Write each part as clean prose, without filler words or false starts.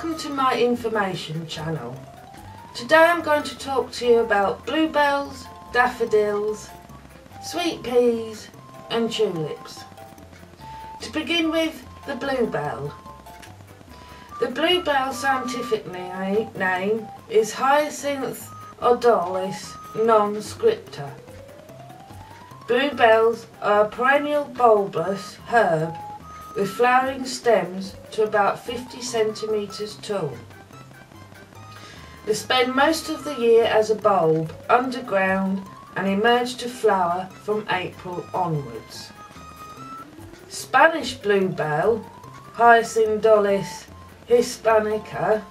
welcome to my information channel. Today I'm going to talk to you about bluebells, daffodils, sweet peas and tulips. To begin with, the bluebell. The bluebell scientific name is Hyacinth odolis non-scripta. Bluebells are a perennial bulbous herb with flowering stems to about 50 centimetres tall. They spend most of the year as a bulb underground and emerge to flower from April onwards. Spanish bluebell, Hyacinth hispanica,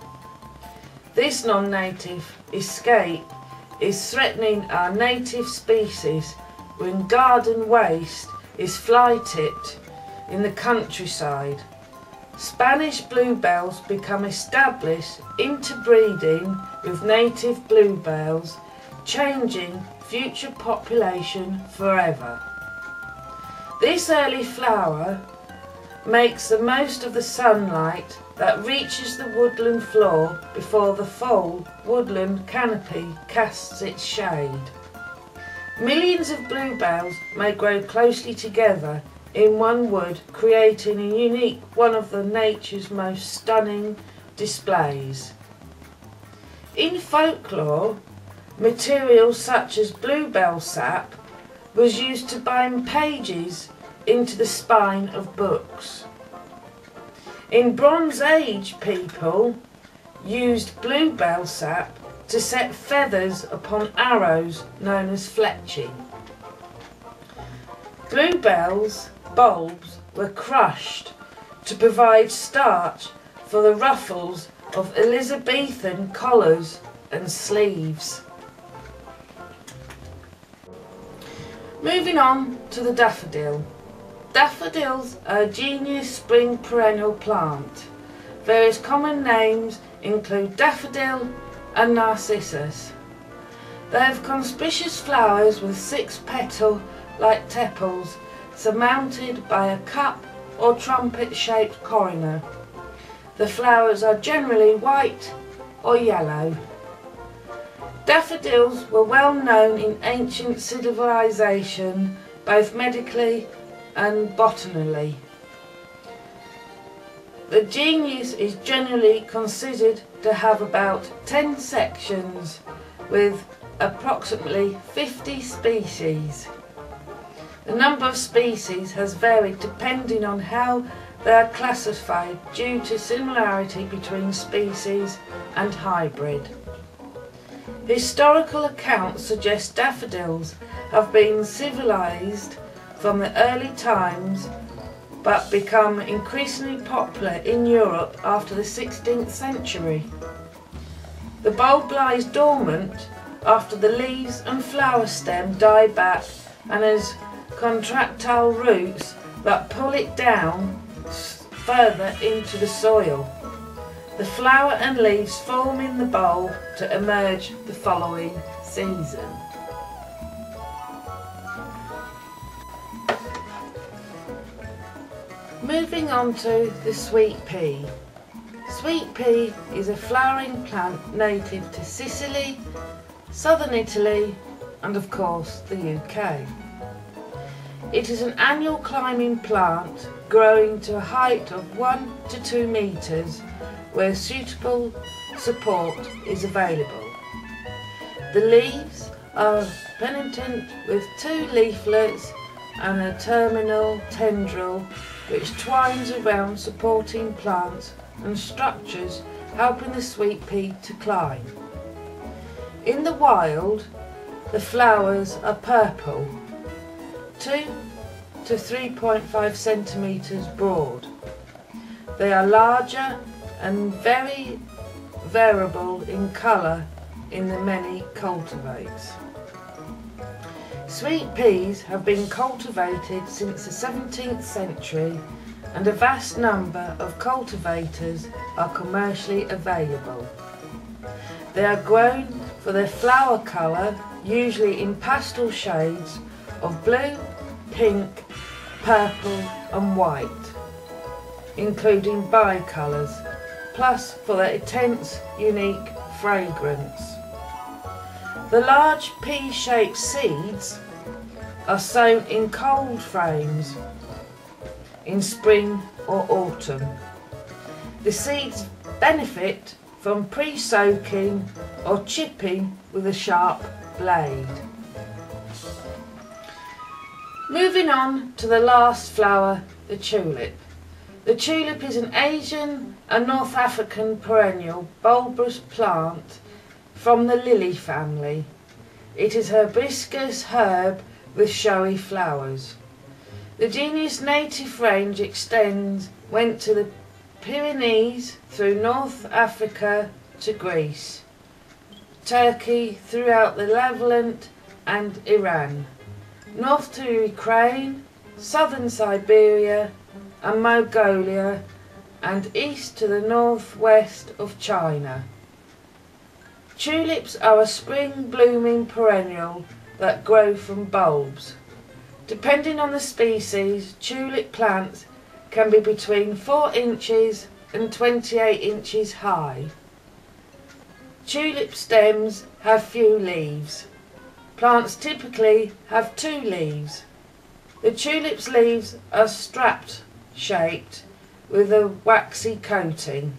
this non-native escape is threatening our native species when garden waste is fly-tipped in the countryside. Spanish bluebells become established interbreeding with native bluebells, changing future population forever. This early flower makes the most of the sunlight that reaches the woodland floor before the full woodland canopy casts its shade. Millions of bluebells may grow closely together in one wood, creating a unique one of nature's most stunning displays. In folklore, materials such as bluebell sap was used to bind pages into the spine of books. In Bronze Age, people used bluebell sap to set feathers upon arrows known as fletching. Bluebells bulbs were crushed to provide starch for the ruffles of Elizabethan collars and sleeves. Moving on to the daffodil. Daffodils are a genius spring perennial plant. Various common names include daffodil and narcissus. They have conspicuous flowers with 6-petal-like tepals surmounted by a cup or trumpet-shaped corolla. The flowers are generally white or yellow. Daffodils were well known in ancient civilization, both medically and botanically. The genus is generally considered to have about 10 sections with approximately 50 species. The number of species has varied depending on how they are classified due to similarity between species and hybrid. Historical accounts suggest daffodils have been civilized from the early times but become increasingly popular in Europe after the 16th century. The bulb lies dormant after the leaves and flower stem die back and has contractile roots that pull it down further into the soil. The flower and leaves form in the bulb to emerge the following season. Moving on to the sweet pea. Sweet pea is a flowering plant native to Sicily, southern Italy and of course the UK. It is an annual climbing plant growing to a height of 1 to 2 metres where suitable support is available. The leaves are pennated with 2 leaflets and a terminal tendril which twines around supporting plants and structures, helping the sweet pea to climb. In the wild, the flowers are purple, 2 to 3.5 centimetres broad. They are larger and very variable in colour in the many cultivates. Sweet peas have been cultivated since the 17th century and a vast number of cultivators are commercially available. They are grown for their flower colour, usually in pastel shades of blue, pink, purple and white, including bicolours, plus for their intense, unique fragrance. The large pea-shaped seeds are sown in cold frames in spring or autumn. The seeds benefit from pre-soaking or chipping with a sharp blade. Moving on to the last flower, the tulip. The tulip is an Asian and North African perennial bulbous plant from the lily family. It is a hibiscus herb with showy flowers. The genus native range went to the Pyrenees through North Africa to Greece, Turkey, throughout the Levant and Iran, north to Ukraine, southern Siberia and Mongolia, and east to the northwest of China. Tulips are a spring blooming perennial that grow from bulbs. Depending on the species, tulip plants can be between 4 inches and 28 inches high. Tulip stems have few leaves. Plants typically have 2 leaves. The tulip's leaves are strap shaped with a waxy coating.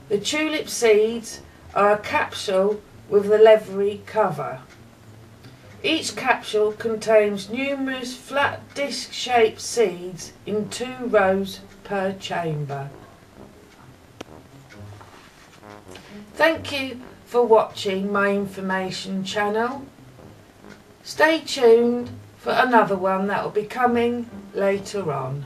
The tulip seeds are a capsule with a leathery cover. Each capsule contains numerous flat disc-shaped seeds in 2 rows per chamber. Thank you for watching my information channel. Stay tuned for another one that will be coming later on.